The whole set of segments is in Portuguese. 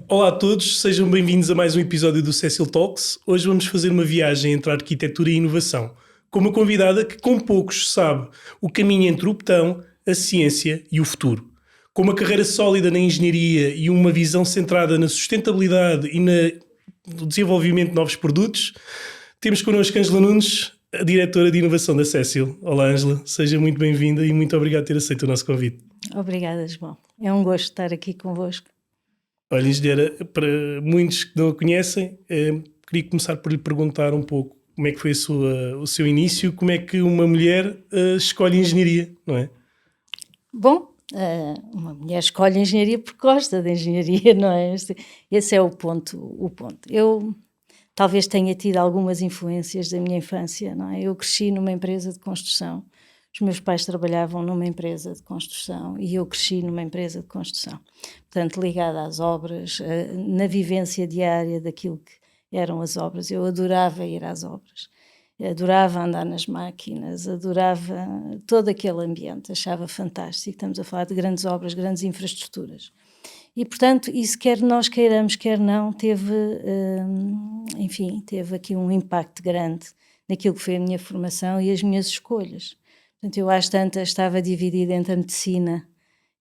Olá a todos, sejam bem-vindos a mais um episódio do Cecil Talks. Hoje vamos fazer uma viagem entre a arquitetura e a inovação, com uma convidada que, com poucos, sabe o caminho entre o betão, a ciência e o futuro. Com uma carreira sólida na engenharia e uma visão centrada na sustentabilidade e no desenvolvimento de novos produtos, temos connosco Ângela Nunes, a diretora de inovação da Cecil. Olá Ângela, seja muito bem-vinda e muito obrigado por ter aceito o nosso convite. Obrigada, João. É um gosto estar aqui convosco. Olha, engenheira, para muitos que não a conhecem, queria começar por lhe perguntar um pouco como é que foi o seu início, como é que uma mulher escolhe engenharia, não é? Bom, uma mulher escolhe engenharia porque gosta de engenharia, não é? Esse é o ponto. Eu talvez tenha tido algumas influências da minha infância, não é? Eu cresci numa empresa de construção. Os meus pais trabalhavam numa empresa de construção e eu cresci numa empresa de construção. Portanto, ligada às obras, na vivência diária daquilo que eram as obras. Eu adorava ir às obras, adorava andar nas máquinas, adorava todo aquele ambiente, achava fantástico. Estamos a falar de grandes obras, grandes infraestruturas. E, portanto, isso quer nós queiramos, quer não, teve aqui um impacto grande naquilo que foi a minha formação e as minhas escolhas. Portanto, eu às tantas estava dividida entre a medicina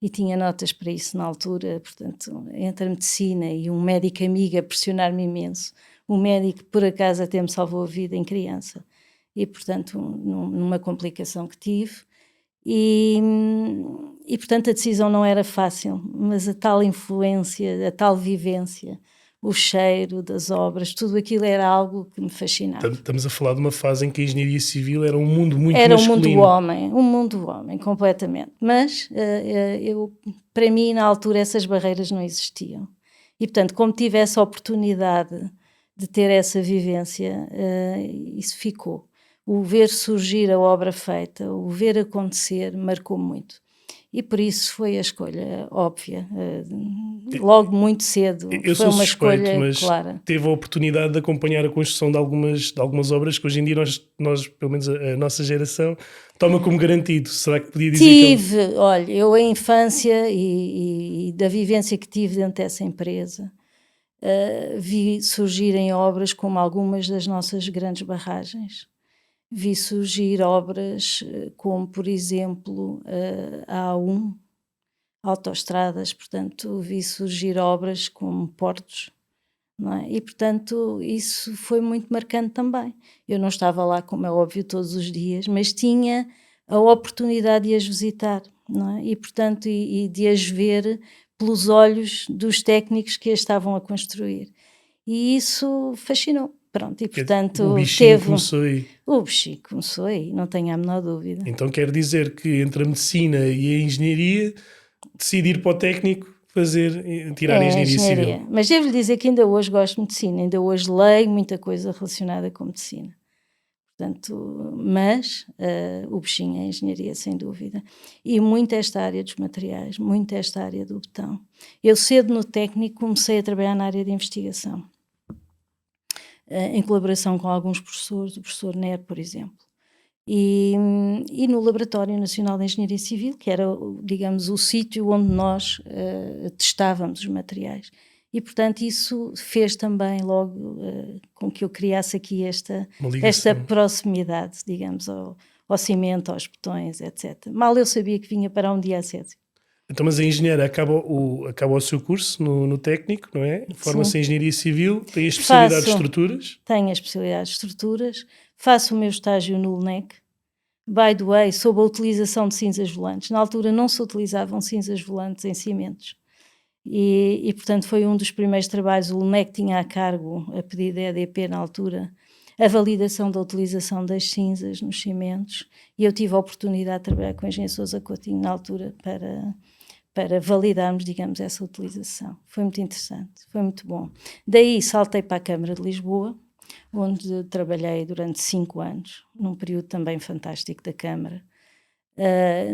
e tinha notas para isso na altura, portanto, entre a medicina e um médico amigo a pressionar-me imenso. Um médico, por acaso, até me salvou a vida em criança. E, portanto, numa complicação que tive. E, portanto, a decisão não era fácil, mas a tal influência, a tal vivência, o cheiro das obras, tudo aquilo era algo que me fascinava. Estamos a falar de uma fase em que a engenharia civil era um mundo muito era masculino. Um mundo homem, completamente. Mas, para mim, na altura, essas barreiras não existiam. E, portanto, como tive essa oportunidade de ter essa vivência, isso ficou. O ver surgir a obra feita, o ver acontecer, marcou muito. E por isso foi a escolha óbvia, logo muito cedo. Eu foi sou uma suspeito, escolha mas clara. Teve a oportunidade de acompanhar a construção de algumas obras que hoje em dia nós, pelo menos a nossa geração, toma como garantido. Será que podia dizer Olha, eu a infância e da vivência que tive dentro dessa empresa, vi surgirem obras como algumas das nossas grandes barragens. Vi surgir obras como, por exemplo, a A1, autoestradas, portanto, vi surgir obras como portos, não é? E, portanto, isso foi muito marcante também. Eu não estava lá, como é óbvio, todos os dias, mas tinha a oportunidade de as visitar, não é? E, portanto, e de as ver pelos olhos dos técnicos que as estavam a construir. E isso fascinou. Pronto, e portanto o bichinho começou aí. O bichinho começou aí, não tenho a menor dúvida. Então quer dizer que entre a medicina e a engenharia, decidi ir para o técnico tirar a engenharia civil. Mas devo-lhe dizer que ainda hoje gosto de medicina, ainda hoje leio muita coisa relacionada com medicina. Portanto, mas o bichinho é a engenharia, sem dúvida. E muito esta área dos materiais, muito esta área do betão. Eu cedo no técnico comecei a trabalhar na área de investigação. Em colaboração com alguns professores, o professor Ner, por exemplo, e no Laboratório Nacional de Engenharia Civil, que era, digamos, o sítio onde nós testávamos os materiais. E, portanto, isso fez também logo com que eu criasse aqui esta proximidade, digamos, ao cimento, aos betões, etc. Mal eu sabia que vinha para um dia a César. Então, mas a engenheira acaba o seu curso no técnico, não é? Forma-se em engenharia civil, tem a especialidade de estruturas? Tenho a especialidade de estruturas, faço o meu estágio no LNEC. By the way, sobre a utilização de cinzas volantes. Na altura não se utilizavam cinzas volantes em cimentos. E portanto, foi um dos primeiros trabalhos. O LNEC tinha a cargo, a pedido da EDP na altura, a validação da utilização das cinzas nos cimentos. E eu tive a oportunidade de trabalhar com o engenheiro Sousa Coutinho na altura para validarmos, digamos, essa utilização. Foi muito interessante, foi muito bom. Daí saltei para a Câmara de Lisboa, onde trabalhei durante 5 anos, num período também fantástico da Câmara,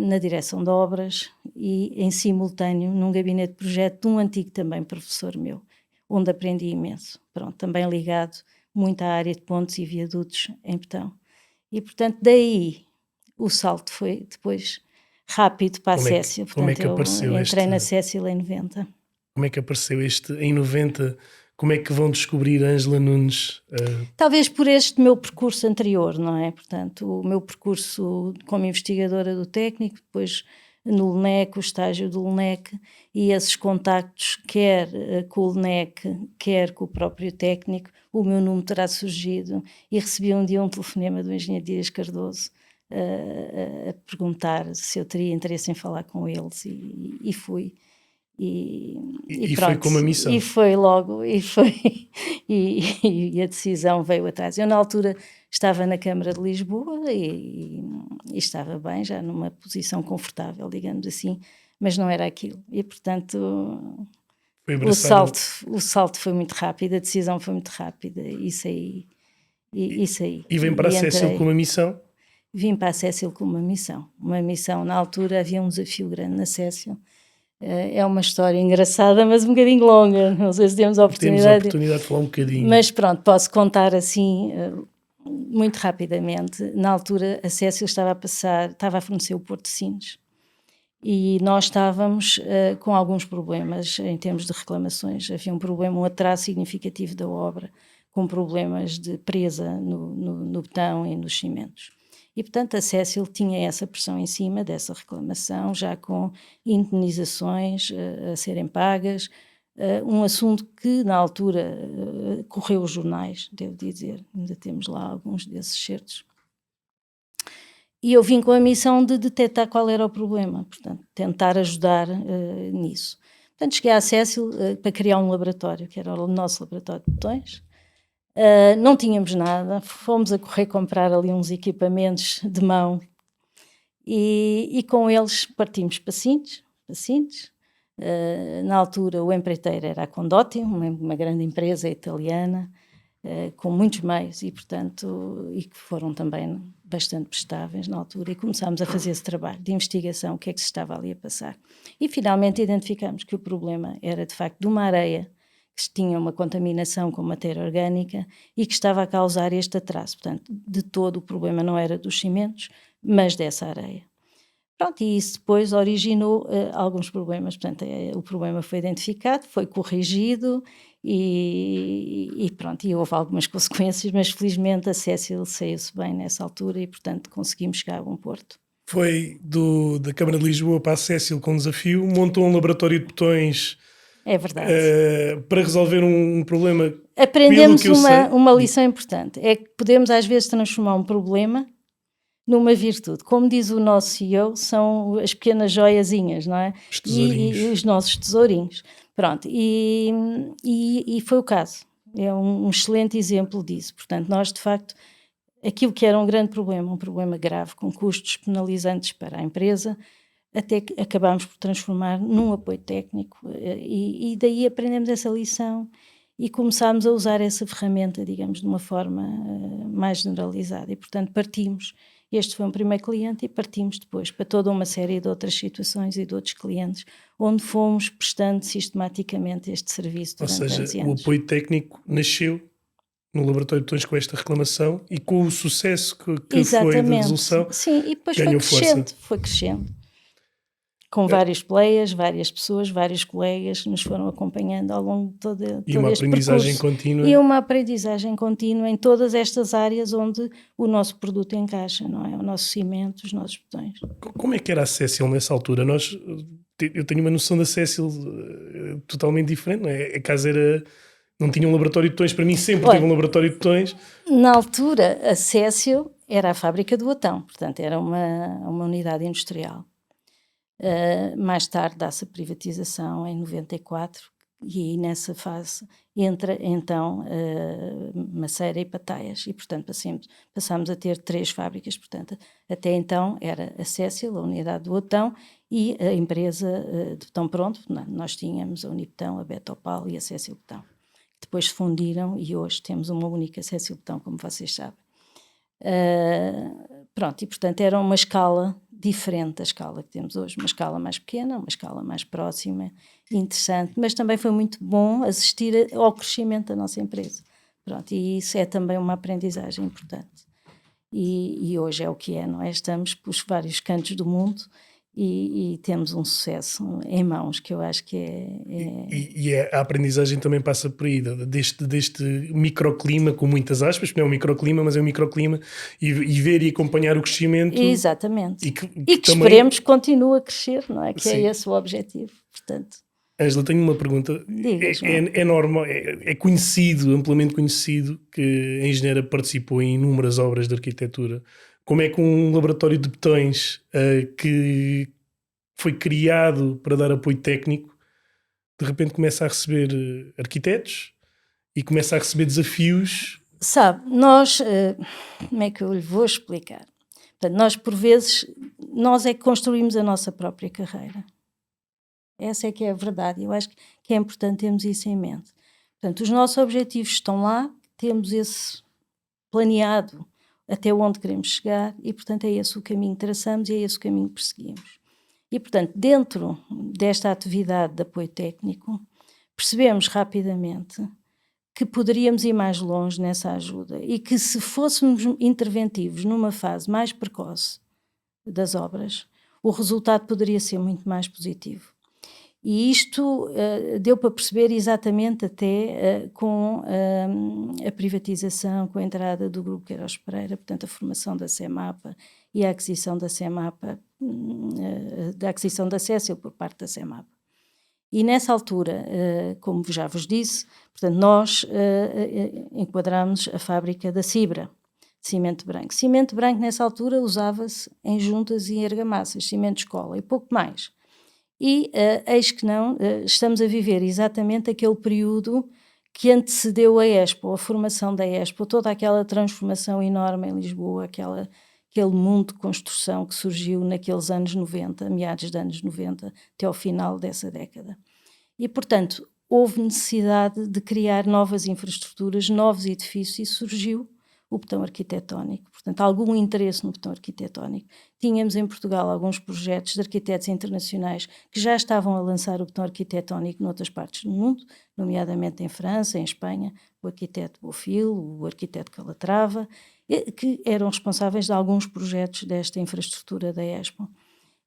na direção de obras e, em simultâneo, num gabinete de projeto de um antigo também professor meu, onde aprendi imenso. Pronto, também ligado muita área de pontes e viadutos em betão. E, portanto, daí o salto foi depois rápido para a Césil. Como é Portanto, que apareceu eu entrei na Césil em 90. Como é que apareceu este em 90? Como é que vão descobrir Ângela Nunes? Talvez por este meu percurso anterior, não é? Portanto, o meu percurso como investigadora do técnico, depois no LNEC, o estágio do LNEC e esses contactos, quer com o LNEC, quer com o próprio técnico, o meu nome terá surgido e recebi um dia um telefonema do engenheiro Dias Cardoso a perguntar se eu teria interesse em falar com eles e fui. E Pronto, foi com uma missão. e foi logo, e a decisão veio atrás. Eu na altura estava na Câmara de Lisboa e estava bem, já numa posição confortável, digamos assim, mas não era aquilo. E portanto o salto foi muito rápido, a decisão foi muito rápida e saí. E vem para a Césil com uma missão? Vim para a Césil com uma missão. Na altura havia um desafio grande na Césil. É uma história engraçada, mas um bocadinho longa. Não sei se temos a oportunidade. Temos a oportunidade de falar um bocadinho. Mas pronto, posso contar assim muito rapidamente. Na altura, a Césil estava a fornecer o Porto de Sines e nós estávamos com alguns problemas em termos de reclamações. Havia um atraso significativo da obra, com problemas de presa no betão e nos cimentos. E, portanto, a Césil tinha essa pressão em cima dessa reclamação, já com indenizações a serem pagas, um assunto que, na altura, correu os jornais, devo dizer, ainda temos lá alguns desses certos. E eu vim com a missão de detectar qual era o problema, portanto, tentar ajudar nisso. Portanto, cheguei à Césil para criar um laboratório, que era o nosso laboratório de betões. Não tínhamos nada, fomos a correr comprar ali uns equipamentos de mão e com eles partimos para Sines. Na altura o empreiteiro era a Condotti, uma grande empresa italiana, com muitos meios e portanto, e que foram também bastante prestáveis na altura, e começámos a fazer esse trabalho de investigação, o que é que se estava ali a passar. E finalmente identificamos que o problema era de facto de uma areia que tinha uma contaminação com matéria orgânica e que estava a causar este atraso. Portanto, de todo o problema não era dos cimentos, mas dessa areia. Pronto, e isso depois originou alguns problemas. Portanto, o problema foi identificado, foi corrigido e pronto, e houve algumas consequências, mas felizmente a Césil saiu-se bem nessa altura e, portanto, conseguimos chegar a bom porto. Foi da Câmara de Lisboa para a Césil com um desafio, montou um laboratório de betões. É verdade. Para resolver um problema. Aprendemos uma lição importante, é que podemos às vezes transformar um problema numa virtude. Como diz o nosso CEO, são as pequenas joiazinhas, não é? Os tesourinhos. E os nossos tesourinhos. Pronto, e foi o caso. É um excelente exemplo disso. Portanto, nós de facto, aquilo que era um grande problema, um problema grave, com custos penalizantes para a empresa, até que acabámos por transformar num apoio técnico e daí aprendemos essa lição e começámos a usar essa ferramenta, digamos, de uma forma mais generalizada e, portanto, partimos. Este foi um primeiro cliente e partimos depois para toda uma série de outras situações e de outros clientes, onde fomos prestando sistematicamente este serviço durante 10 anos. Ou seja, o apoio técnico nasceu no laboratório de betões com esta reclamação e com o sucesso que foi da resolução. Sim, e depois ganhou foi crescendo. Com vários players, várias pessoas, vários colegas que nos foram acompanhando ao longo de todo este percurso. E uma aprendizagem contínua. E uma aprendizagem contínua em todas estas áreas onde o nosso produto encaixa, não é? O nosso cimento, os nossos betões. Como é que era a Césil nessa altura? Eu tenho uma noção da Césil totalmente diferente, não é? A casa não tinha um laboratório de betões, para mim sempre teve um laboratório de betões. Na altura, a Césil era a fábrica do Atão, portanto era uma unidade industrial. Mais tarde dá-se a privatização em 94 e nessa fase entra então Maceira e Pataias e portanto passámos a ter 3 fábricas, portanto até então era a Césil, a unidade do Otão e a empresa de betão pronto. Nós tínhamos a Unibetão, a Betopal e a Césil Betão, que depois se fundiram e hoje temos uma única Césil Betão, como vocês sabem. Pronto, e portanto era uma escala diferente da escala que temos hoje, uma escala mais pequena, uma escala mais próxima, interessante, mas também foi muito bom assistir ao crescimento da nossa empresa, Pronto, e isso é também uma aprendizagem importante. E hoje é o que é, não é? Estamos pelos vários cantos do mundo e temos um sucesso em mãos, que eu acho que A aprendizagem também passa por aí, deste microclima, com muitas aspas, porque não é um microclima, mas é um microclima, e ver e acompanhar o crescimento. Exatamente. E que também, esperemos que continue a crescer, não é? Que sim. é esse o objetivo, portanto. Ângela, tenho uma pergunta. Diga, João. É normal, é conhecido, amplamente conhecido, que a engenheira participou em inúmeras obras de arquitetura. Como é que um laboratório de betões que foi criado para dar apoio técnico, de repente começa a receber arquitetos e começa a receber desafios? Sabe, nós, como é que eu lhe vou explicar? Portanto, nós por vezes, nós é que construímos a nossa própria carreira. Essa é que é a verdade. Eu acho que é importante termos isso em mente. Portanto, os nossos objetivos estão lá, temos esse planeado até onde queremos chegar e, portanto, é esse o caminho que traçamos e é esse o caminho que perseguimos. E, portanto, dentro desta atividade de apoio técnico, percebemos rapidamente que poderíamos ir mais longe nessa ajuda e que, se fôssemos interventivos numa fase mais precoce das obras, o resultado poderia ser muito mais positivo. E isto deu para perceber exatamente até com a privatização, com a entrada do Grupo Queiroz Pereira, portanto a formação da CEMAPA e a aquisição da CEMAPA, da aquisição da Cécil por parte da CEMAPA. E nessa altura, como já vos disse, portanto, nós enquadramos a fábrica da Cibra, cimento branco. Cimento branco nessa altura usava-se em juntas e em argamassas, cimento de escola e pouco mais. E, eis que não, estamos a viver exatamente aquele período que antecedeu a Expo, a formação da Expo, toda aquela transformação enorme em Lisboa, aquele mundo de construção que surgiu naqueles anos 90, meados dos anos 90, até ao final dessa década. E, portanto, houve necessidade de criar novas infraestruturas, novos edifícios, e surgiu o betão arquitetónico. Portanto, algum interesse no betão arquitetónico. Tínhamos em Portugal alguns projetos de arquitetos internacionais que já estavam a lançar o betão arquitetónico noutras partes do mundo, nomeadamente em França, em Espanha, o arquiteto Bofill, o arquiteto Calatrava, que eram responsáveis de alguns projetos desta infraestrutura da Expo.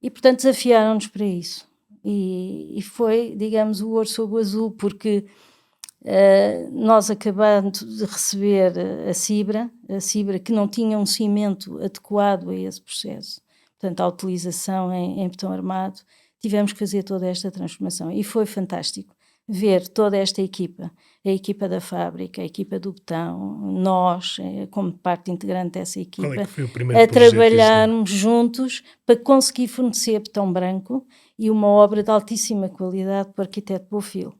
E, portanto, desafiaram-nos para isso. E foi, digamos, o ouro sobre o azul, porque nós acabamos de receber a Cibra que não tinha um cimento adequado a esse processo, portanto a utilização em betão armado, tivemos que fazer toda esta transformação e foi fantástico ver toda esta equipa, a equipa da fábrica, a equipa do betão, nós como parte integrante dessa equipa, Qual é que foi o primeiro a projeto trabalharmos juntos para conseguir fornecer betão branco e uma obra de altíssima qualidade para o arquiteto Bofill.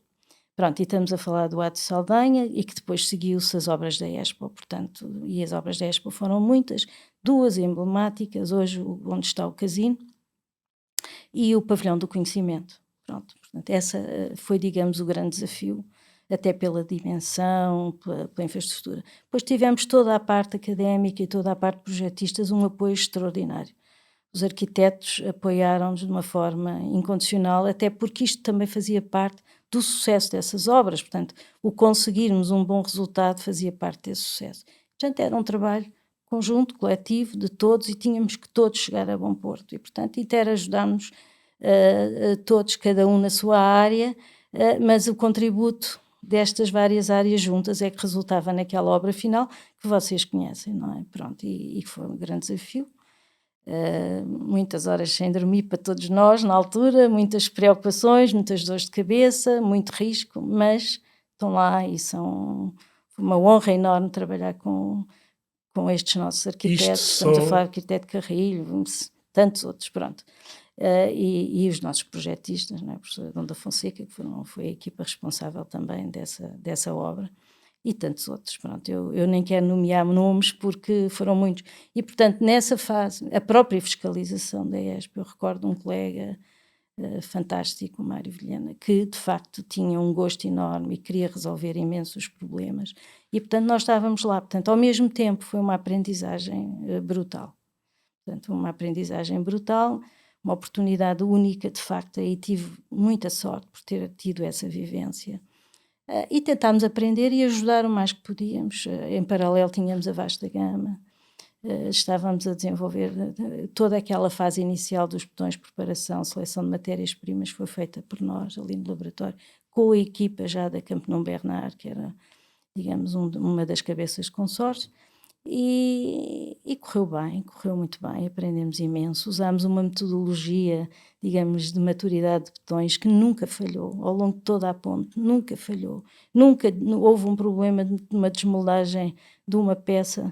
Pronto, e estamos a falar do Ato de Saldanha e que depois seguiu-se as obras da Expo, portanto, e as obras da Expo foram muitas, duas emblemáticas, hoje onde está o Casino e o Pavilhão do Conhecimento. Pronto, portanto, essa foi, digamos, o grande desafio, até pela dimensão, pela infraestrutura. Depois tivemos toda a parte académica e toda a parte de projetistas, um apoio extraordinário. Os arquitetos apoiaram-nos de uma forma incondicional, até porque isto também fazia parte do sucesso dessas obras, portanto, o conseguirmos um bom resultado fazia parte desse sucesso. Portanto, era um trabalho conjunto, coletivo, de todos, e tínhamos que todos chegar a bom porto, e portanto, ITER ajudar-nos todos, cada um na sua área, mas o contributo destas várias áreas juntas é que resultava naquela obra final que vocês conhecem, não é? Pronto, e foi um grande desafio. Muitas horas sem dormir para todos nós na altura, muitas preocupações, muitas dores de cabeça, muito risco, mas estão lá e foi uma honra enorme trabalhar com estes nossos arquitetos. Estamos a falar de arquiteto Carrilho, tantos outros, pronto. E os nossos projetistas, não é? A professora Donda Fonseca, que foi a equipa responsável também dessa obra. E tantos outros, pronto, eu nem quero nomear nomes porque foram muitos. E, portanto, nessa fase, a própria fiscalização da Expo, eu recordo um colega fantástico, o Mário Vilhena, que, de facto, tinha um gosto enorme e queria resolver imensos problemas. E, portanto, nós estávamos lá. Portanto, ao mesmo tempo, foi uma aprendizagem brutal. Portanto, uma aprendizagem brutal, uma oportunidade única, de facto, e tive muita sorte por ter tido essa vivência. E tentámos aprender e ajudar o mais que podíamos. Em paralelo tínhamos a vasta gama. Estávamos a desenvolver toda aquela fase inicial dos botões, preparação, seleção de matérias-primas, foi feita por nós ali no laboratório, com a equipa já da Campenon Bernard, que era, digamos, uma das cabeças de consórcio, e correu muito bem, aprendemos imenso, usámos uma metodologia, digamos, de maturidade de botões que nunca falhou, ao longo de toda a ponte, nunca falhou, nunca houve um problema de uma desmoldagem de uma peça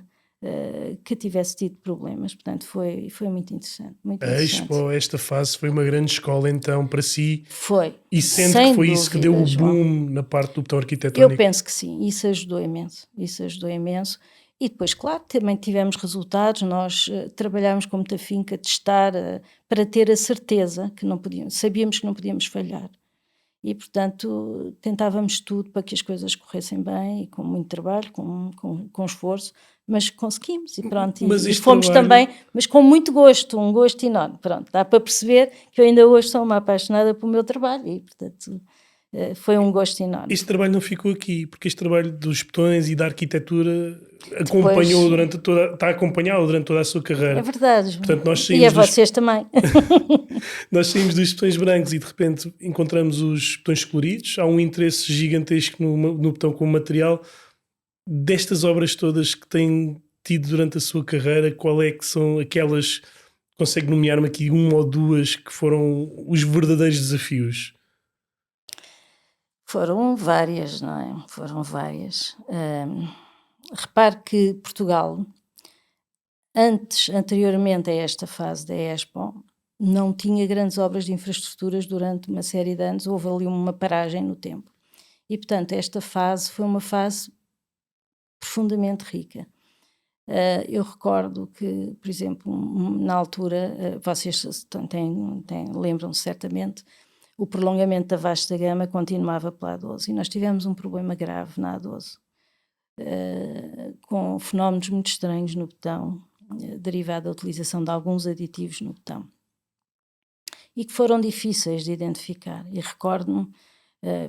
que tivesse tido problemas, portanto foi muito interessante, muito A interessante. Expo, esta fase, foi uma grande escola então para si, Foi, e sente sem que foi isso que deu dúvida, o João. boom na parte do botão Eu arquitetónico? penso que sim, isso ajudou imenso. E depois, claro, também tivemos resultados, nós trabalhámos com muita finca, testar, para ter a certeza que não podíamos, sabíamos que não podíamos falhar. E, portanto, tentávamos tudo para que as coisas corressem bem, e com muito trabalho, com esforço, mas conseguimos, e pronto, Mas e este fomos trabalho, também, mas com muito gosto, um gosto enorme, pronto, dá para perceber que eu ainda hoje sou uma apaixonada pelo meu trabalho, e, portanto, foi um gosto enorme. este trabalho não ficou aqui, porque este trabalho dos botões e da arquitetura Depois, está acompanhado durante toda a sua é carreira. verdade, Portanto, e a vocês também. nós saímos dos botões brancos e de repente encontramos os botões coloridos. Há um interesse gigantesco no botão como material. Destas obras todas que tem tido durante a sua carreira, qual é que são aquelas, consegue nomear-me aqui uma ou duas que foram os verdadeiros desafios? Foram várias, não é? Foram várias. Repare que Portugal, anteriormente a esta fase da Expo, não tinha grandes obras de infraestruturas durante uma série de anos, houve ali uma paragem no tempo. E, portanto, esta fase foi uma fase profundamente rica. Eu recordo que, por exemplo, na altura, vocês lembram-se certamente, o prolongamento da vasta gama continuava pela A12 e nós tivemos um problema grave na A12, com fenómenos muito estranhos no botão, derivado da utilização de alguns aditivos no botão, e que foram difíceis de identificar. E recordo-me,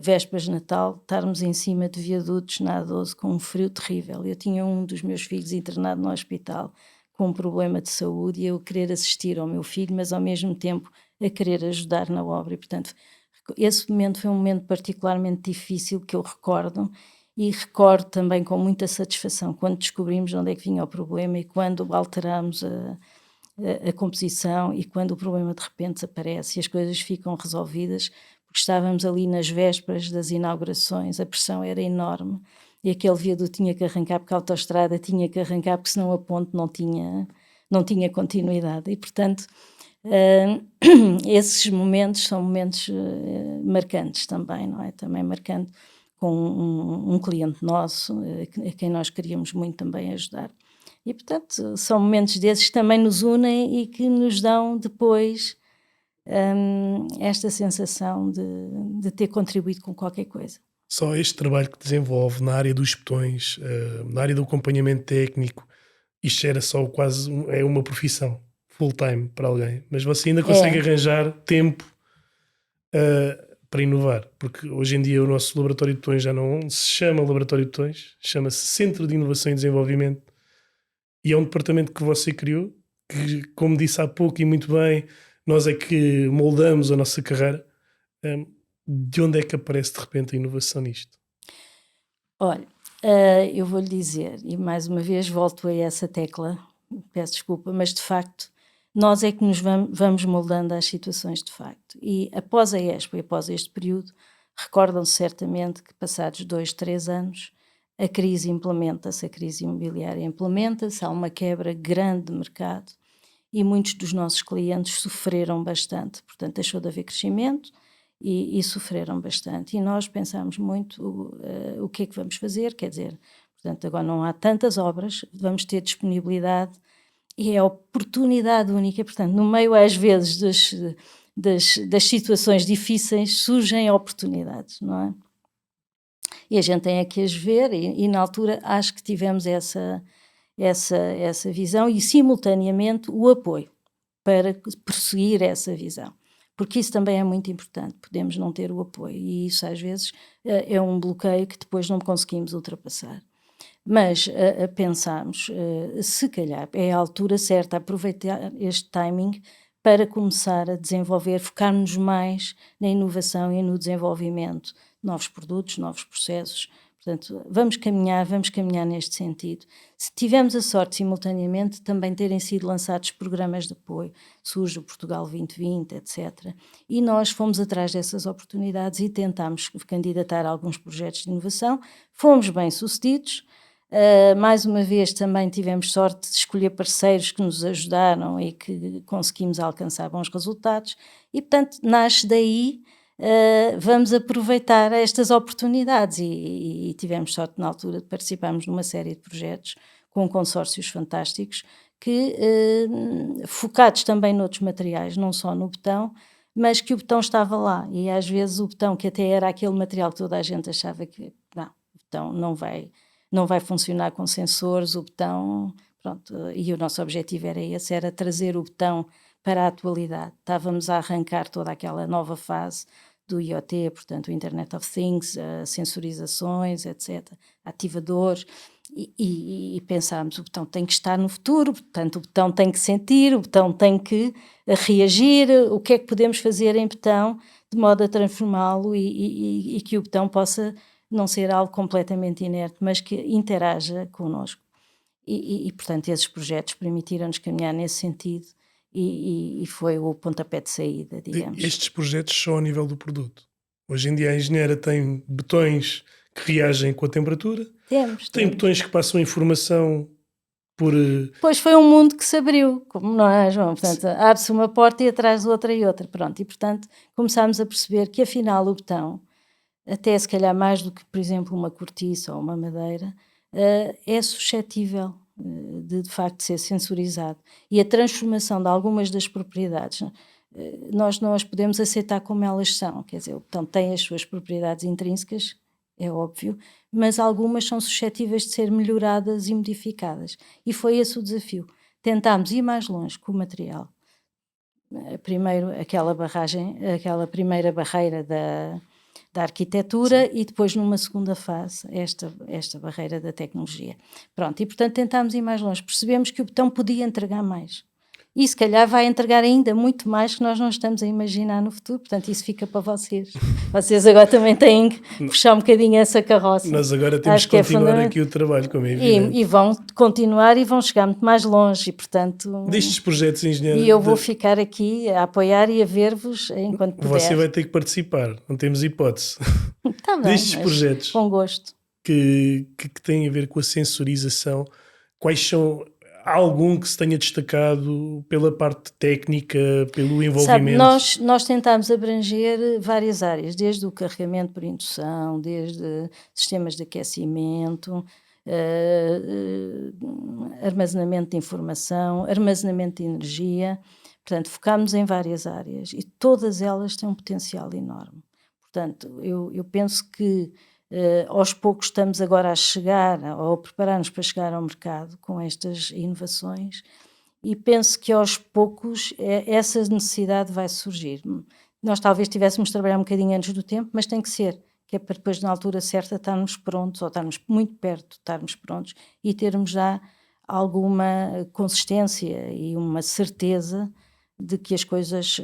vésperas de Natal, estarmos em cima de viadutos na A12 com um frio terrível. Eu tinha um dos meus filhos internado no hospital com um problema de saúde e eu querer assistir ao meu filho, mas ao mesmo tempo a querer ajudar na obra. E, portanto, esse momento foi um momento particularmente difícil que eu recordo, e recordo também com muita satisfação quando descobrimos onde é que vinha o problema e quando alteramos a composição e quando o problema de repente desaparece e as coisas ficam resolvidas, porque estávamos ali nas vésperas das inaugurações, a pressão era enorme e aquele viaduto tinha que arrancar porque a autoestrada tinha que arrancar porque senão a ponte não tinha continuidade e, portanto, esses momentos são momentos marcantes também, não é? Também marcante com um cliente nosso, a quem nós queríamos muito também ajudar. E, portanto, são momentos desses que também nos unem e que nos dão depois esta sensação de ter contribuído com qualquer coisa. Só este trabalho que desenvolve na área dos botões, na área do acompanhamento técnico, isto era só quase é uma profissão full-time para alguém, mas você ainda consegue arranjar tempo para inovar, porque hoje em dia o nosso laboratório de botões já não se chama laboratório de botões, chama-se Centro de Inovação e Desenvolvimento, e é um departamento que você criou, que, como disse há pouco e muito bem, nós é que moldamos a nossa carreira. De onde é que aparece de repente a inovação nisto? Olha, eu vou-lhe dizer, e mais uma vez volto a essa tecla, peço desculpa, mas de facto nós é que nos vamos moldando às situações de facto. E após a Expo e após este período, recordam-se certamente que passados 2, 3 anos, a crise implementa-se, a crise imobiliária implementa-se, há uma quebra grande de mercado e muitos dos nossos clientes sofreram bastante, portanto deixou de haver crescimento e sofreram bastante. E nós pensámos muito o que é que vamos fazer, quer dizer, portanto agora não há tantas obras, vamos ter disponibilidade e é a oportunidade única, portanto, no meio às vezes das situações difíceis surgem oportunidades, não é? E a gente tem que as ver e na altura acho que tivemos essa visão e simultaneamente o apoio para prosseguir essa visão. porque isso também é muito importante, podemos não ter o apoio e isso às vezes é um bloqueio que depois não conseguimos ultrapassar. Mas pensámos, se calhar é a altura certa, aproveitar este timing para começar a desenvolver, focar-nos mais na inovação e no desenvolvimento de novos produtos, novos processos. Portanto, vamos caminhar neste sentido. Se tivermos a sorte, simultaneamente, também terem sido lançados programas de apoio, surge o Portugal 2020, etc. E nós fomos atrás dessas oportunidades e tentámos candidatar a alguns projetos de inovação, fomos bem-sucedidos. Mais uma vez também tivemos sorte de escolher parceiros que nos ajudaram e que conseguimos alcançar bons resultados e, portanto, nasce daí, vamos aproveitar estas oportunidades e tivemos sorte na altura de participarmos numa série de projetos com consórcios fantásticos que, focados também noutros materiais, não só no betão, mas que o betão estava lá e às vezes o betão, que até era aquele material que toda a gente achava que não, o betão não vai funcionar com sensores, o betão, pronto, e o nosso objetivo era esse, era trazer o betão para a atualidade. Estávamos a arrancar toda aquela nova fase do IoT, portanto, o Internet of Things, sensorizações, etc., ativadores, e pensámos, o betão tem que estar no futuro, portanto, o betão tem que sentir, o betão tem que reagir, o que é que podemos fazer em betão de modo a transformá-lo e que o betão possa não ser algo completamente inerte, mas que interaja connosco. Portanto, esses projetos permitiram-nos caminhar nesse sentido e foi o pontapé de saída, digamos. Estes projetos só ao nível do produto. Hoje em dia a engenheira tem betões que reagem com a temperatura, tem betões que passam informação por... Pois foi um mundo que se abriu, como não é, João? Portanto, abre-se uma porta e atrás outra e outra, pronto. E, portanto, começámos a perceber que, afinal, o betão, até se calhar mais do que, por exemplo, uma cortiça ou uma madeira, é suscetível de facto ser sensorizado. E a transformação de algumas das propriedades, nós podemos aceitar como elas são, quer dizer, o betão tem as suas propriedades intrínsecas, é óbvio, mas algumas são suscetíveis de ser melhoradas e modificadas. E foi esse o desafio. Tentámos ir mais longe com o material. Primeiro aquela primeira barreira da arquitetura. Sim. E depois numa segunda fase esta barreira da tecnologia. Pronto, e portanto tentámos ir mais longe, percebemos que o betão podia entregar mais. E se calhar vai entregar ainda muito mais que nós não estamos a imaginar no futuro, portanto isso fica para vocês. Vocês agora também têm que puxar um bocadinho essa carroça. Nós agora temos que continuar aqui o trabalho, como é evidente. E vão continuar e vão chegar muito mais longe, e portanto... Destes projetos, engenheiro... E eu vou ficar aqui a apoiar e a ver-vos enquanto puder. Você vai ter que participar, não temos hipótese. Está bem, destes projetos com gosto. Que têm a ver com a sensorização, quais são... Há algum que se tenha destacado pela parte técnica, pelo envolvimento? Sabe, nós tentámos abranger várias áreas, desde o carregamento por indução, desde sistemas de aquecimento, armazenamento de informação, armazenamento de energia. Portanto, focámos em várias áreas e todas elas têm um potencial enorme. Portanto, eu penso que aos poucos estamos agora a chegar ou a preparar-nos para chegar ao mercado com estas inovações e penso que aos poucos essa necessidade vai surgir. Nós talvez tivéssemos de trabalhar um bocadinho antes do tempo, mas tem que ser, que é para depois na altura certa estarmos prontos ou estarmos muito perto de estarmos prontos e termos já alguma consistência e uma certeza de que as coisas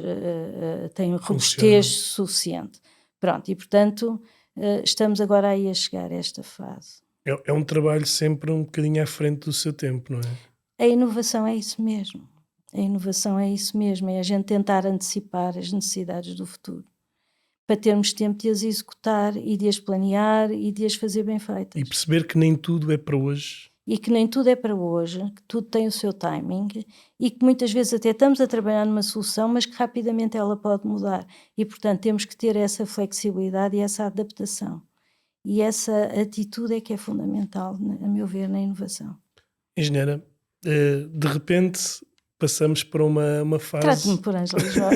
têm robustez suficiente. Pronto, e portanto... estamos agora aí a chegar a esta fase. É um trabalho sempre um bocadinho à frente do seu tempo, não é? A inovação é isso mesmo. A inovação é isso mesmo, é a gente tentar antecipar as necessidades do futuro, para termos tempo de as executar e de as planear e de as fazer bem feitas. E perceber que nem tudo é para hoje. E que nem tudo é para hoje, que tudo tem o seu timing e que muitas vezes até estamos a trabalhar numa solução, mas que rapidamente ela pode mudar. E, portanto, temos que ter essa flexibilidade e essa adaptação. E essa atitude é que é fundamental, a meu ver, na inovação. Engenheira, de repente passamos para uma fase... Trate-me por Ângela, João.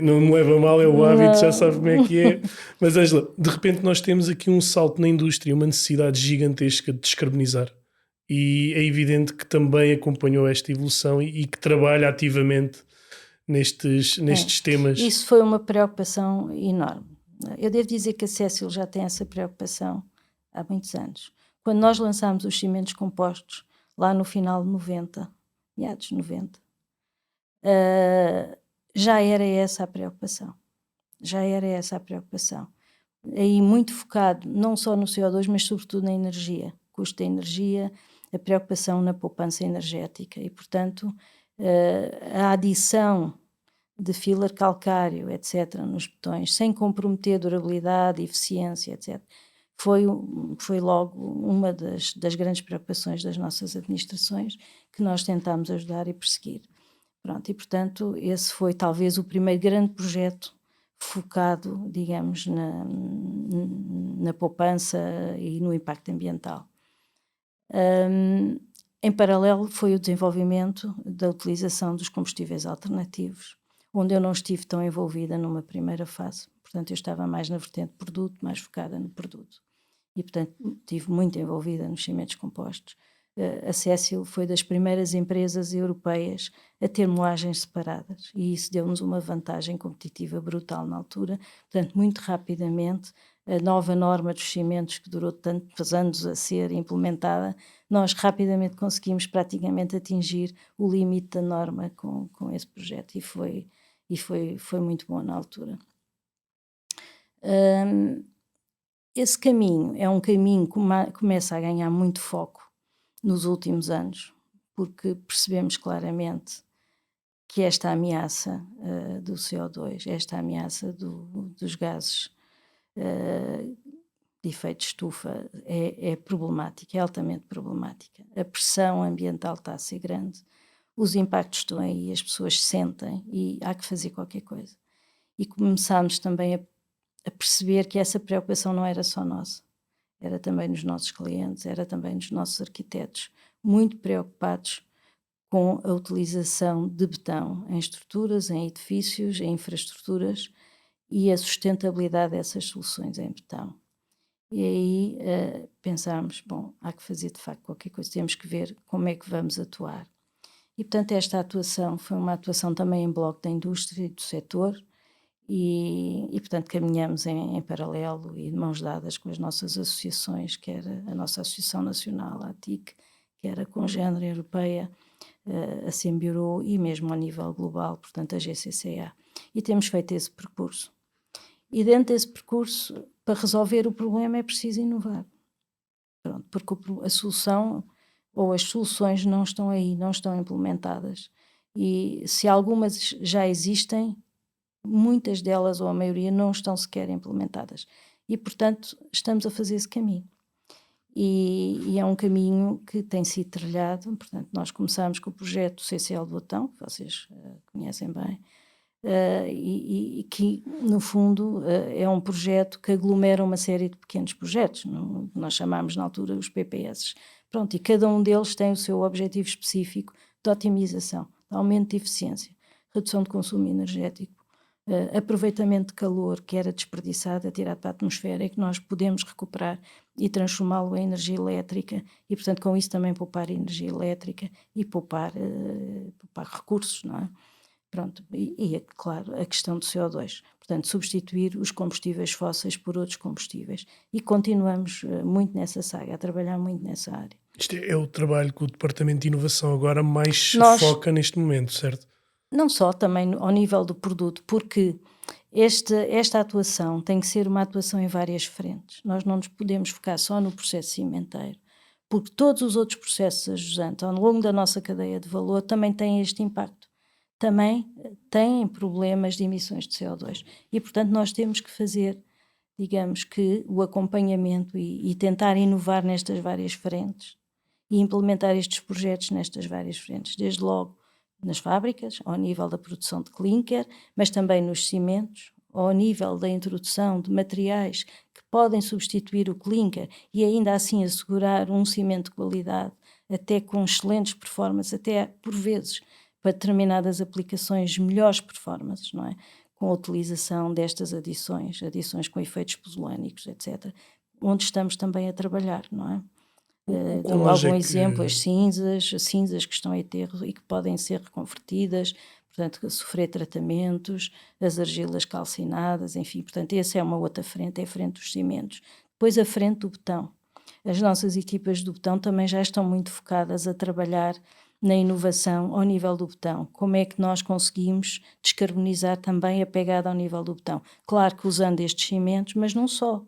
Não me leva mal, é o hábito, já sabe como é que é. Mas, Ângela, de repente nós temos aqui um salto na indústria, uma necessidade gigantesca de descarbonizar. E é evidente que também acompanhou esta evolução e que trabalha ativamente nestes temas. Isso foi uma preocupação enorme. Eu devo dizer que a Cécil já tem essa preocupação há muitos anos. Quando nós lançámos os cimentos compostos, lá no final de 90, meados de 90, já era essa a preocupação. Já era essa a preocupação. Aí muito focado não só no CO2, mas sobretudo na energia. Custo da energia, a preocupação na poupança energética. E, portanto, a adição de filler calcário, etc., nos betões, sem comprometer durabilidade, eficiência, etc., foi logo uma das grandes preocupações das nossas administrações que nós tentámos ajudar e perseguir. Pronto, e, portanto, esse foi talvez o primeiro grande projeto focado, digamos, na poupança e no impacto ambiental. Em paralelo foi o desenvolvimento da utilização dos combustíveis alternativos, onde eu não estive tão envolvida numa primeira fase. Portanto, eu estava mais na vertente produto, mais focada no produto. E, portanto, estive muito envolvida nos cimentos compostos. A Cécil foi das primeiras empresas europeias a ter moagens separadas e isso deu-nos uma vantagem competitiva brutal na altura. Portanto, muito rapidamente, a nova norma dos cimentos, que durou tantos anos a ser implementada, nós rapidamente conseguimos praticamente atingir o limite da norma com esse projeto e foi muito bom na altura. Esse caminho é um caminho que começa a ganhar muito foco nos últimos anos, porque percebemos claramente que esta ameaça do CO2, esta ameaça dos gases de efeito de estufa é problemática, é altamente problemática. A pressão ambiental está a ser grande, os impactos estão aí, as pessoas sentem e há que fazer qualquer coisa. E começámos também a perceber que essa preocupação não era só nossa, era também nos nossos clientes, era também nos nossos arquitetos, muito preocupados com a utilização de betão em estruturas, em edifícios, em infraestruturas e a sustentabilidade dessas soluções em betão. E aí pensámos, bom, há que fazer de facto qualquer coisa, temos que ver como é que vamos atuar. E portanto esta atuação foi uma atuação também em bloco da indústria e do setor, e portanto caminhamos em paralelo e de mãos dadas com as nossas associações, que era a nossa Associação Nacional, a ATIC, que era congênere europeia, a Sembureau e mesmo ao nível global, portanto a GCCA. E temos feito esse percurso. E dentro desse percurso, para resolver o problema é preciso inovar. Pronto, porque a solução ou as soluções não estão aí, não estão implementadas. E se algumas já existem, muitas delas, ou a maioria, não estão sequer implementadas. E, portanto, estamos a fazer esse caminho. E é um caminho que tem sido trilhado. Portanto, nós começamos com o projeto CCL do Botão, que vocês conhecem bem, e que, no fundo, é um projeto que aglomera uma série de pequenos projetos. Nós chamámos, na altura, os PPS. Pronto, e cada um deles tem o seu objetivo específico de otimização, de aumento de eficiência, redução de consumo energético, aproveitamento de calor que era desperdiçado, atirado para a atmosfera e que nós podemos recuperar e transformá-lo em energia elétrica e, portanto, com isso também poupar energia elétrica e poupar recursos, não é? Pronto, e claro, a questão do CO2. Portanto, substituir os combustíveis fósseis por outros combustíveis. E continuamos muito nessa saga, a trabalhar muito nessa área. Isto é o trabalho que o Departamento de Inovação agora mais foca neste momento, certo? Não só, também ao nível do produto, porque esta atuação tem que ser uma atuação em várias frentes. Nós não nos podemos focar só no processo cimenteiro, porque todos os outros processos ajudantes ao longo da nossa cadeia de valor também têm este impacto. Também têm problemas de emissões de CO2 e, portanto, nós temos que fazer, digamos que, o acompanhamento e tentar inovar nestas várias frentes e implementar estes projetos nestas várias frentes, desde logo nas fábricas, ao nível da produção de clinker, mas também nos cimentos, ao nível da introdução de materiais que podem substituir o clinker e ainda assim assegurar um cimento de qualidade, até com excelentes performances, até por vezes para determinadas aplicações melhores performances, não é? Com a utilização destas adições com efeitos pozzolânicos, etc., onde estamos também a trabalhar, não é? Dou algum exemplo, as cinzas que estão em aterro e que podem ser reconvertidas, portanto, a sofrer tratamentos, as argilas calcinadas, enfim, portanto, essa é uma outra frente, é a frente dos cimentos. Depois a frente do betão. As nossas equipas do betão também já estão muito focadas a trabalhar na inovação ao nível do betão. Como é que nós conseguimos descarbonizar também a pegada ao nível do betão? Claro que usando estes cimentos, mas não só.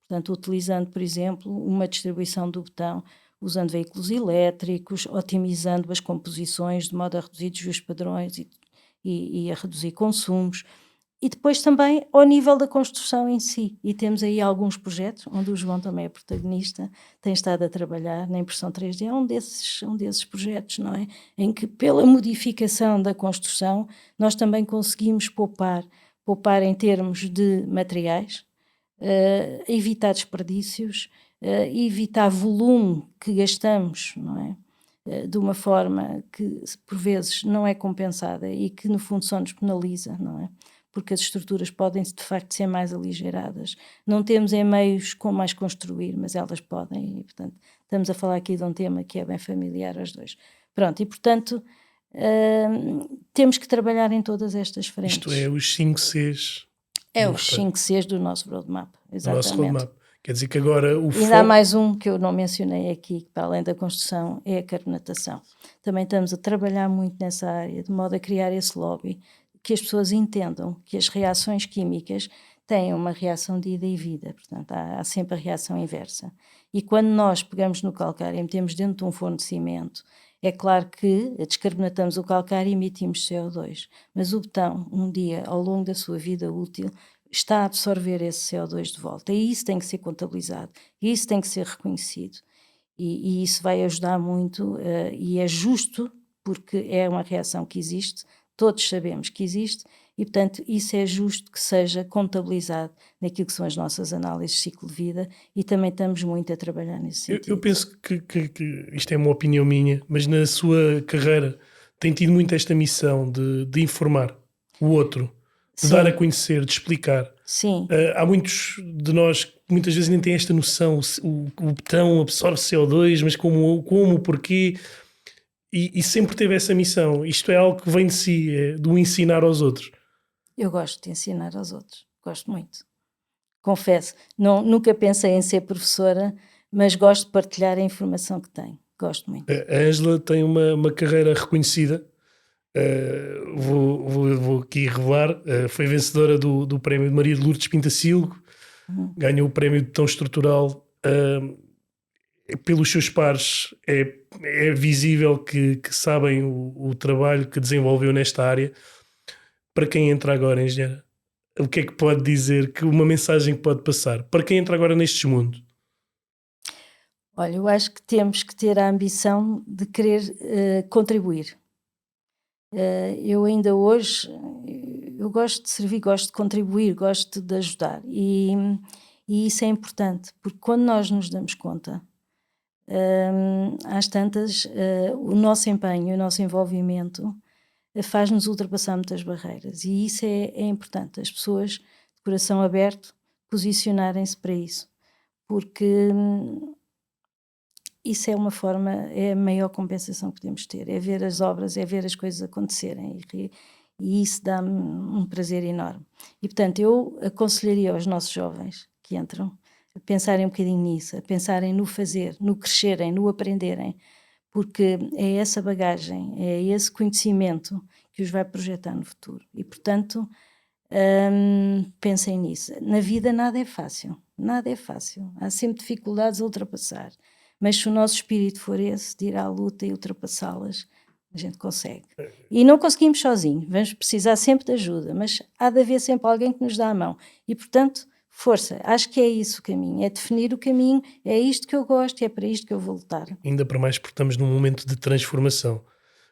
Portanto, utilizando, por exemplo, uma distribuição do betão, usando veículos elétricos, otimizando as composições de modo a reduzir desvios padrões e a reduzir consumos. E depois também ao nível da construção em si. E temos aí alguns projetos, onde o João também é protagonista, tem estado a trabalhar na impressão 3D, é um desses projetos, não é? Em que pela modificação da construção nós também conseguimos poupar em termos de materiais, evitar desperdícios, evitar volume que gastamos, não é? De uma forma que por vezes não é compensada e que no fundo só nos penaliza, não é? Porque as estruturas podem de facto ser mais aligeiradas. Não temos em meios como mais construir, mas elas podem, e portanto estamos a falar aqui de um tema que é bem familiar aos dois. Pronto, e portanto temos que trabalhar em todas estas frentes. Isto é os 5 Cs É do os retalho, 5 Cs do nosso roadmap, do nosso exatamente. roadmap. Quer dizer que agora o Ainda há foco... mais um que eu não mencionei aqui, que para além da construção, é a carbonatação. Também estamos a trabalhar muito nessa área, de modo a criar esse lobby, que as pessoas entendam que as reações químicas têm uma reação de ida e vida, portanto há sempre a reação inversa. E quando nós pegamos no calcário e metemos dentro de um forno de cimento, é claro que descarbonatamos o calcário e emitimos CO2, mas o betão, um dia, ao longo da sua vida útil, está a absorver esse CO2 de volta, e isso tem que ser contabilizado, e isso tem que ser reconhecido, e isso vai ajudar muito, e é justo, porque é uma reação que existe, todos sabemos que existe, e portanto isso é justo que seja contabilizado naquilo que são as nossas análises de ciclo de vida, e também estamos muito a trabalhar nesse Eu sentido. penso que isto é uma opinião minha, mas na sua carreira tem tido muito esta missão de informar o outro, de dar a Sim, conhecer, de explicar. sim. Há muitos de nós que muitas vezes nem têm esta noção, o betão absorve CO2, mas como, porquê, e sempre teve essa missão. Isto é algo que vem de si, é do ensinar aos outros. Eu gosto de ensinar aos outros, gosto muito. Confesso, nunca pensei em ser professora, mas gosto de partilhar a informação que tenho. Gosto muito. A Ângela tem uma carreira reconhecida. Vou aqui revelar, foi vencedora do prémio de Maria de Lourdes Pintacilgo, ganhou o prémio de Betão Estrutural. Pelos seus pares é visível que sabem o trabalho que desenvolveu nesta área. Para quem entra agora, engenheira, o que é que pode dizer, que uma mensagem que pode passar para quem entra agora neste mundo? Olha, eu acho que temos que ter a ambição de querer contribuir. Eu ainda hoje, eu gosto de servir, gosto de contribuir, gosto de ajudar, e isso é importante, porque quando nós nos damos conta, às tantas, o nosso empenho, o nosso envolvimento faz-nos ultrapassar muitas barreiras, e isso é importante, as pessoas de coração aberto posicionarem-se para isso, porque isso é uma forma, é a maior compensação que podemos ter, é ver as obras, é ver as coisas acontecerem, e isso dá-me um prazer enorme. E portanto eu aconselharia aos nossos jovens que entram a pensarem um bocadinho nisso, a pensarem no fazer, no crescerem, no aprenderem, porque é essa bagagem, é esse conhecimento que os vai projetar no futuro. E portanto pensem nisso. Na vida nada é fácil, nada é fácil, há sempre dificuldades a ultrapassar, mas se o nosso espírito for esse, de ir à luta e ultrapassá-las, a gente consegue. E não conseguimos sozinhos, vamos precisar sempre de ajuda, mas há de haver sempre alguém que nos dá a mão. E, portanto, força, acho que é isso o caminho, é definir o caminho, é isto que eu gosto e é para isto que eu vou lutar. Ainda para mais porque estamos num momento de transformação.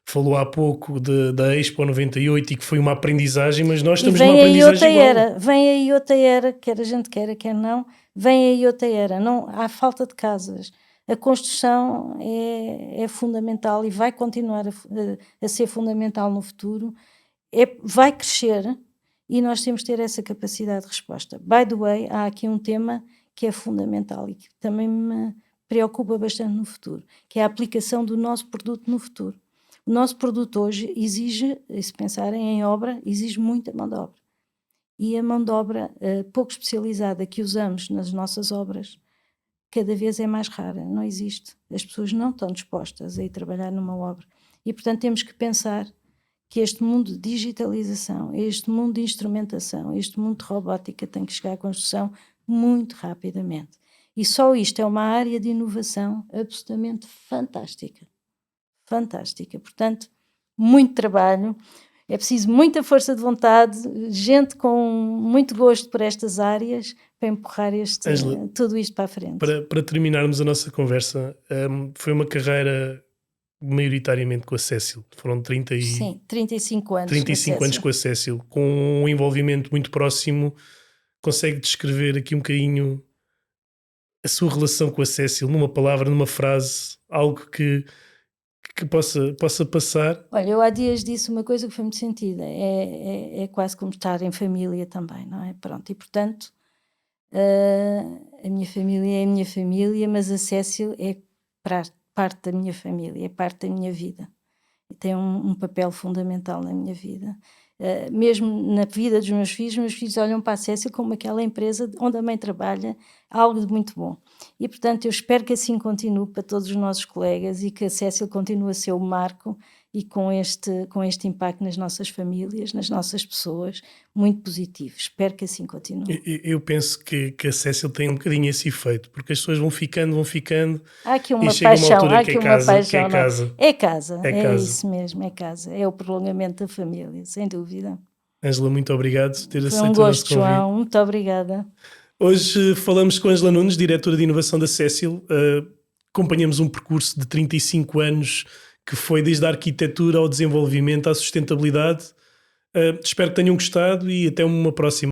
Falou há pouco da Expo 98 e que foi uma aprendizagem, mas nós estamos numa aprendizagem igual. Vem aí outra era, quer a gente queira, quer não, vem aí outra era, não, há falta de casas. A construção é fundamental e vai continuar a ser fundamental no futuro, vai crescer e nós temos de ter essa capacidade de resposta. By the way, há aqui um tema que é fundamental e que também me preocupa bastante no futuro, que é a aplicação do nosso produto no futuro. O nosso produto hoje exige, se pensarem em obra, exige muita mão de obra. E a mão de obra pouco especializada que usamos nas nossas obras cada vez é mais rara, não existe. As pessoas não estão dispostas a ir trabalhar numa obra. E, portanto, temos que pensar que este mundo de digitalização, este mundo de instrumentação, este mundo de robótica tem que chegar à construção muito rapidamente. E só isto é uma área de inovação absolutamente fantástica. Fantástica. Portanto, muito trabalho, é preciso muita força de vontade, gente com muito gosto por estas áreas para empurrar Ângela, tudo isto para a frente. Para terminarmos a nossa conversa, foi uma carreira maioritariamente com a Cécil. Foram 35 anos. 35 anos com a Cécil, com um envolvimento muito próximo. Consegue descrever aqui um bocadinho a sua relação com a Cécil, numa palavra, numa frase, algo que possa passar? Olha, eu há dias disse uma coisa que foi muito sentida, é quase como estar em família também, não é? Pronto, e portanto, a minha família é a minha família, mas a Cécil é parte da minha família, é parte da minha vida. E tem um papel fundamental na minha vida. Mesmo na vida dos meus filhos olham para a Cécil como aquela empresa onde a mãe trabalha, algo de muito bom. E, portanto, eu espero que assim continue para todos os nossos colegas e que a Cécil continue a ser o marco e com este impacto nas nossas famílias, nas nossas pessoas, muito positivo. Espero que assim continue. Eu penso que a Cécil tem um bocadinho esse efeito, porque as pessoas vão ficando há aqui uma e chega paixão, uma altura há que aqui é uma casa, paixão, que é casa. É casa, É é casa. isso mesmo, é casa. É o prolongamento da família, sem dúvida. Ângela, muito obrigado por ter Foi aceito um o nosso gosto, convite. João. Muito obrigada. Hoje falamos com Ângela Nunes, diretora de inovação da Cécil. Acompanhamos um percurso de 35 anos que foi desde a arquitetura ao desenvolvimento, à sustentabilidade. Espero que tenham gostado e até uma próxima.